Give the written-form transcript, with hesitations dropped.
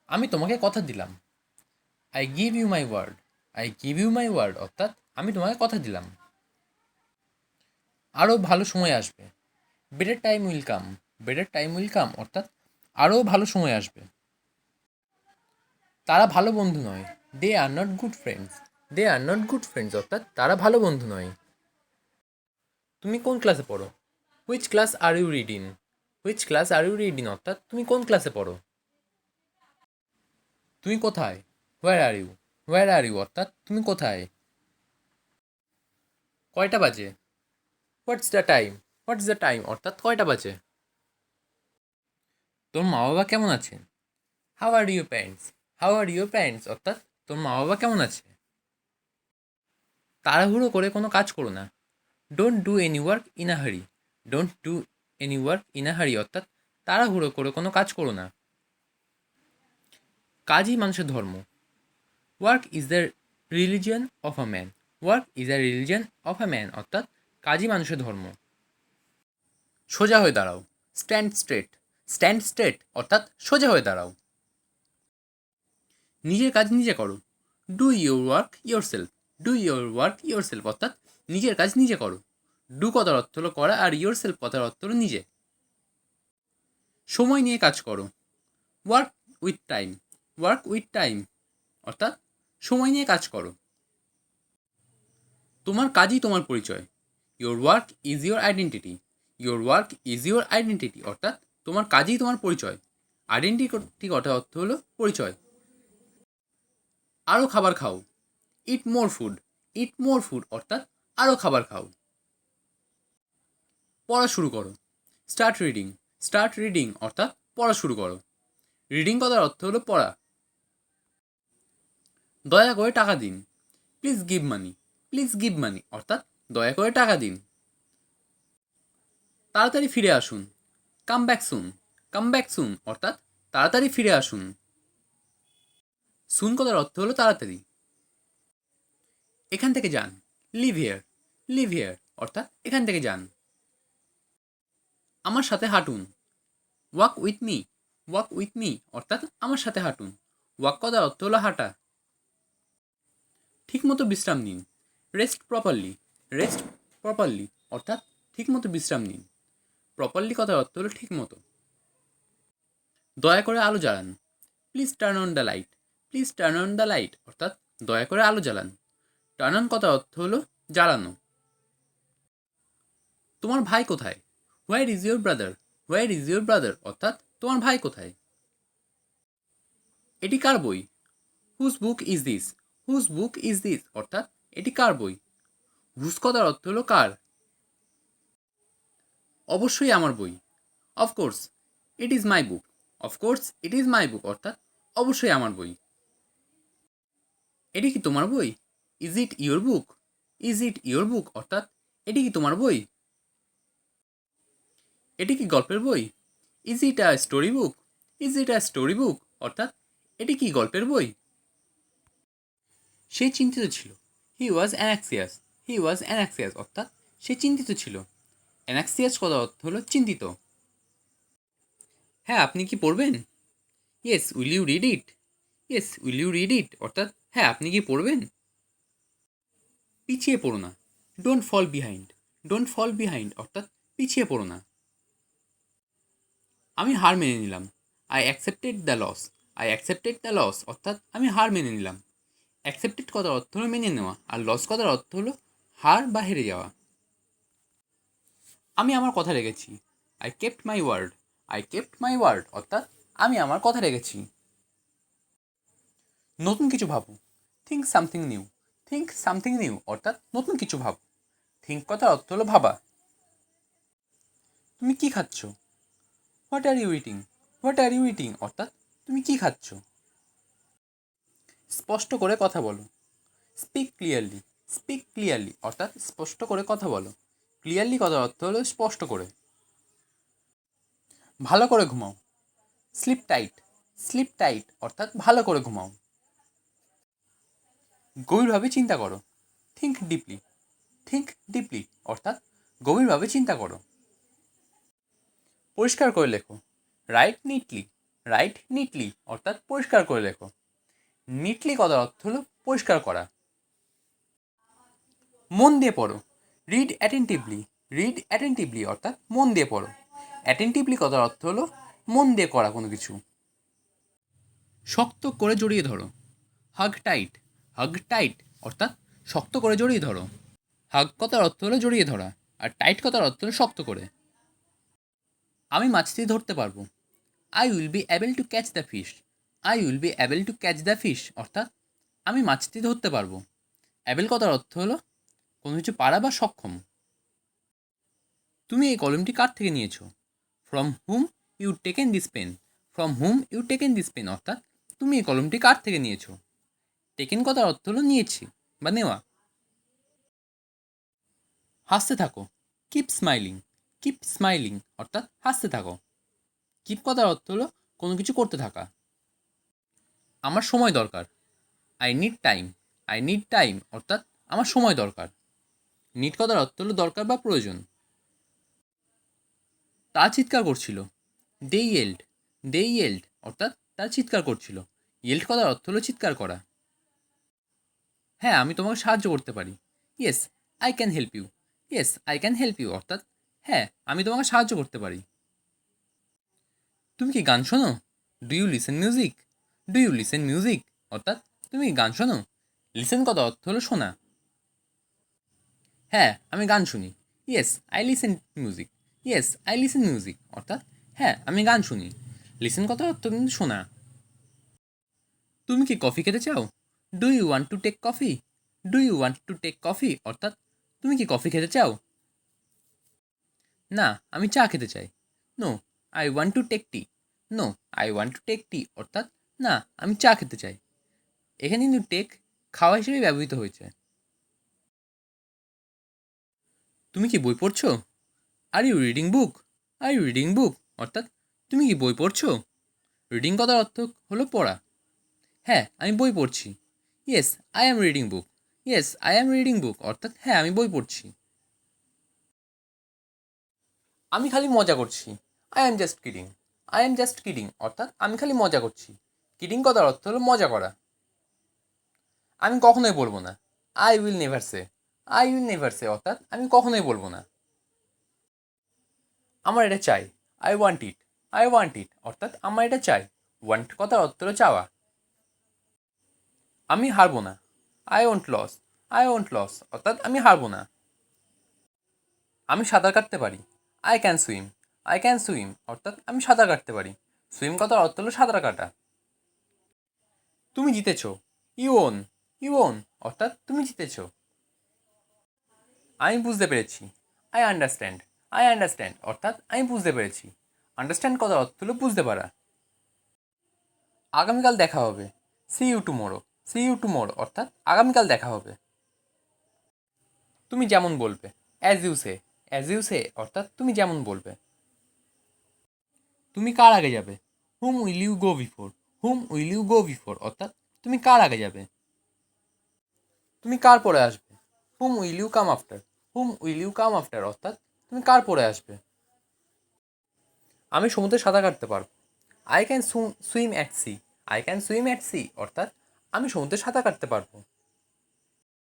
আমি তোমাকে কথা দিলাম। I give you my word. I give you my word অর্থাৎ আমি তোমাকে কথা দিলাম। আরও ভালো সময় আসবে। Better time will come. Better time will come অর্থাৎ আরও ভালো সময় আসবে। তারা ভালো বন্ধু নয়। They are not good friends. They are not good friends অর্থাৎ তারা ভালো বন্ধু নয়। তুমি কোন ক্লাসে পড়ো? Which class are you reading? Which class are you reading অর্থাৎ তুমি কোন ক্লাসে পড়ো? তুমি কোথায়? হোয়ার are you? Where are you অর্থাৎ তুমি কোথায়? কয়টা বাজে? What's the time? What's the time অর্থাৎ কয়টা বাজে? তোর মা বাবা কেমন আছেন? How are your parents? How are your parents অর্থাৎ তোর মা বাবা কেমন আছে? তাড়াহুড়ো করে কোনো কাজ করো না। Don't do any work in a hurry. Don't do any work in a hurry অর্থাৎ তাড়াহুড়ো করে কোনো কাজ করো না। কাজই মানুষের ধর্ম। Work is the religion of a man. Work is the religion of a man অর্থাৎ কাজই মানুষের ধর্ম। সোজা হয়ে দাঁড়াও। Stand straight. স্ট্যান্ড স্ট্রেট অর্থাৎ সোজা হয়ে দাঁড়াও। নিজের কাজ নিজে করো। Do your work your self. Do your work your self অর্থাৎ নিজের কাজ নিজে করো। ডু কথার অর্থ হলো করা আর ইয়োর সেলফ কথার অর্থ হলো নিজে। সময় নিয়ে কাজ করো। Work with time. Work with time অর্থাৎ সময় নিয়ে কাজ করো। তোমার কাজই তোমার পরিচয়। Your work is your identity. Your work is your identity অর্থাৎ তোমার কাজই তোমার পরিচয়। আইডেন্টিটি কথার অর্থ হলো পরিচয়। আরও খাবার খাও। ইট মোর ফুড। ইট মোর ফুড অর্থাৎ আরও খাবার খাও। পড়া শুরু করো। Start reading. স্টার্ট রিডিং অর্থাৎ পড়া শুরু করো। রিডিং কথার অর্থ হলো পড়া। দয়া করে টাকা দিন। Please give money. Please give money অর্থাৎ দয়া করে টাকা দিন। তাড়াতাড়ি ফিরে আসুন। Come back soon. Come back soon অর্থাৎ তাড়াতাড়ি ফিরে আসুন। সুন কথার অর্থ হলো তাড়াতাড়ি। এখান থেকে যান। Live here. লিভ হিয়ার অর্থাৎ এখান থেকে যান। আমার সাথে হাঁটুন। Walk with me. Walk with me অর্থাৎ আমার সাথে হাঁটুন। ওয়াক কথার অর্থ হলো হাঁটা। ঠিকমতো বিশ্রাম নিন। Rest properly. রেস্ট প্রপারলি অর্থাৎ ঠিকমতো বিশ্রাম নিন। প্রপারলি কথার অর্থ হলো ঠিকমতো। দয়া করে আলো জ্বালান। Please turn on the light. Please turn on the light অর্থাৎ দয়া করে আলো জ্বালান। টার্ন অন কথার অর্থ হলো জ্বালানো। তোমার ভাই কোথায়? Where is your brother? Where is your brother অর্থাৎ তোমার ভাই কোথায়? এটি কার বই? Whose book is this? Whose book is this অর্থাৎ এটি কার বই? হুজ কথার অর্থ হলো কার। অবশ্যই আমার বই। Of course it is my book. Of course it is my book অর্থাৎ অবশ্যই আমার বই। এটি কি তোমার বই? Is it your book? Is it your book অর্থাৎ এটি কি তোমার বই? এটি কি গল্পের বই? Is it a story book? Is it a story book অর্থাৎ এটি কি গল্পের বই? সে চিন্তিত ছিল। হি ওয়াজ অ্যানাক্সিয়াস। হি ওয়াজ অ্যানাক্সিয়াস অর্থাৎ সে চিন্তিত ছিল। অ্যানাক্সিয়াস কথার অর্থ হলো চিন্তিত। হ্যাঁ, আপনি কি পড়বেন? Yes will you read it? Yes will you read it অর্থাৎ হ্যাঁ, আপনি কি পড়বেন? পিছিয়ে পড়ো না। Don't fall behind. Don't fall behind অর্থাৎ পিছিয়ে পড়ো না। আমি হার মেনে নিলাম। I accepted the loss. I accepted the loss অর্থাৎ আমি হার মেনে নিলাম। অ্যাকসেপ্টেড কথার অর্থ হলো মেনে নেওয়া আর লস কথার অর্থ হলো হার বা হেরে যাওয়া। আমি আমার কথা রেখেছি। I kept my word. I kept my word অর্থাৎ আমি আমার কথা রেখেছি। নতুন কিছু ভাবো। Think something new. Think something new অর্থাৎ নতুন কিছু ভাবো। থিঙ্ক কথার অর্থ হলো ভাবা। তুমি কি খাচ্ছ? What are you eating? What are you eating অর্থাৎ তুমি কি খাচ্ছ? স্পষ্ট করে কথা বলো। Speak clearly. স্পিক ক্লিয়ারলি অর্থাৎ স্পষ্ট করে কথা বলো। ক্লিয়ারলি কথার অর্থ হলো স্পষ্ট করে। ভালো করে ঘুমাও। Slip tight. স্লিপ টাইট অর্থাৎ ভালো করে ঘুমাও। গভীরভাবে চিন্তা করো। Think deeply. থিঙ্ক ডিপলি অর্থাৎ গভীরভাবে চিন্তা করো। পরিষ্কার করে লেখো। Right neatly. রাইট নিটলি অর্থাৎ পরিষ্কার করে লেখো। নিটলি কথার অর্থ হলো পরিষ্কার করা। মন দিয়ে পড়ো, রিড অ্যাটেন্টিভলি। রিড অ্যাটেন্টিভলি অর্থাৎ মন দিয়ে পড়ো। অ্যাটেন্টিভলি কথার অর্থ হলো মন দিয়ে করা কোনো কিছু। শক্ত করে জড়িয়ে ধরো, হাগ টাইট। হাগ টাইট অর্থাৎ শক্ত করে জড়িয়ে ধরো। হাগ কথার অর্থ হলো জড়িয়ে ধরা, আর টাইট কথার অর্থ হলো শক্ত করে। আমি মাছটি ধরতে পারবো, I will be able to catch the fish. I will be able to catch the fish অর্থাৎ আমি মাছটি ধরতে পারবো। অ্যাবল কথার অর্থ হলো কোনো কিছু পারা বা সক্ষম। তুমি এই কলমটি কার থেকে নিয়েছো? From whom you taken this pen. From whom you taken this pen অর্থাৎ তুমি এই কলমটি কার থেকে নিয়েছো। টেকেন কথার অর্থ হলো নিয়েছি বা নেওয়া। হাসতে থাকো, কিপ স্মাইলিং। কিপ স্মাইলিং অর্থাৎ হাসতে থাকো। কিপ কথার অর্থ হলো কোনো কিছু করতে থাকা। আমার সময় দরকার, I need time. I need time অর্থাৎ আমার সময় দরকার। নিড কথার অর্থ হলো দরকার বা প্রয়োজন। তারা চিৎকার করছিল, দে ইয়েল্ড। দে ইয়েল্ড অর্থাৎ তারা চিৎকার করছিল। ইয়েল্ড কথার অর্থ হলো চিৎকার করা। হ্যাঁ, আমি তোমাকে সাহায্য করতে পারি, yes I can help you. Yes I can help you অর্থাৎ হ্যাঁ, আমি তোমাকে সাহায্য করতে পারি। তুমি কি গান শোনো? Do you listen music. Do you listen music অর্থাৎ তুমি কি গান শোনো। লিসেন কথা অর্থ হলো শোনা। হ্যাঁ, আমি গান শুনি, yes I listen music. Yes I listen music অর্থাৎ হ্যাঁ, আমি গান শুনি। লিসেন কথা অর্থ কিন্তু শোনা। তুমি কি কফি খেতে চাও? Do you want to take coffee. Do you want to take coffee অর্থাৎ তুমি কি কফি খেতে চাও? না, আমি চা খেতে চাই। No I want to take tea. No I want to take tea অর্থাৎ না, আমি চা খেতে চাই। এখানে কিন্তু টেক খাওয়া হিসেবে ব্যবহৃত হয়েছে। তুমি কি বই পড়ছো? Are you reading book. Are you reading book অর্থাৎ তুমি কি বই পড়ছো। রিডিং কথার অর্থ হলো পড়া। হ্যাঁ, আমি বই পড়ছি, yes I am reading book. Yes I am reading book অর্থাৎ হ্যাঁ, আমি বই পড়ছি। আমি খালি মজা করছি, I am just kidding. I am just kidding অর্থাৎ আমি খালি মজা করছি। কিডিং কথার অর্থ হলো মজা করা। আমি কখনোই বলবো না, I will never say. I will never say অর্থাৎ আমি কখনোই বলবো না। আমার এটা চাই, I want it. I want it অর্থাৎ আমার এটা চাই। ওয়ান্ট কথার অর্থ হলো চাওয়া। আমি হারবো না, I won't loss. I won't loss অর্থাৎ আমি হারবো না। আমি সাঁতার কাটতে পারি, I can swim. I can swim অর্থাৎ আমি সাঁতার কাটতে পারি। সুইম কথার অর্থ হলো সাঁতার কাটা। তুমি জিতেছো, ইউ ওন। ইউ ওন অর্থাৎ তুমি জিতেছো। আমি বুঝতে পেরেছি, আই আন্ডারস্ট্যান্ড। আই আন্ডারস্ট্যান্ড অর্থাৎ আমি বুঝতে পেরেছি। আন্ডারস্ট্যান্ড কথার অর্থ হলো বুঝতে পারা। আগামীকাল দেখা হবে, see you tomorrow. See you tomorrow অর্থাৎ আগামীকাল দেখা হবে। তুমি যেমন বলবে, as you say. As you say অর্থাৎ তুমি যেমন বলবে। তুমি কার আগে যাবে, hmm will you go before. Hmm will you go before অর্থাৎ তুমি কার আগে যাবে। তুমি কার পরে আসবে, hmm will you come after. Hmm will you come after অর্থাৎ তুমি কার পরে আসবে। আমি সমুদ্রে সাঁতার কাটতে পারবো, I can swim at sea. I can swim at sea অর্থাৎ আমি সমুদ্রে সাঁতার কাটতে পারবো।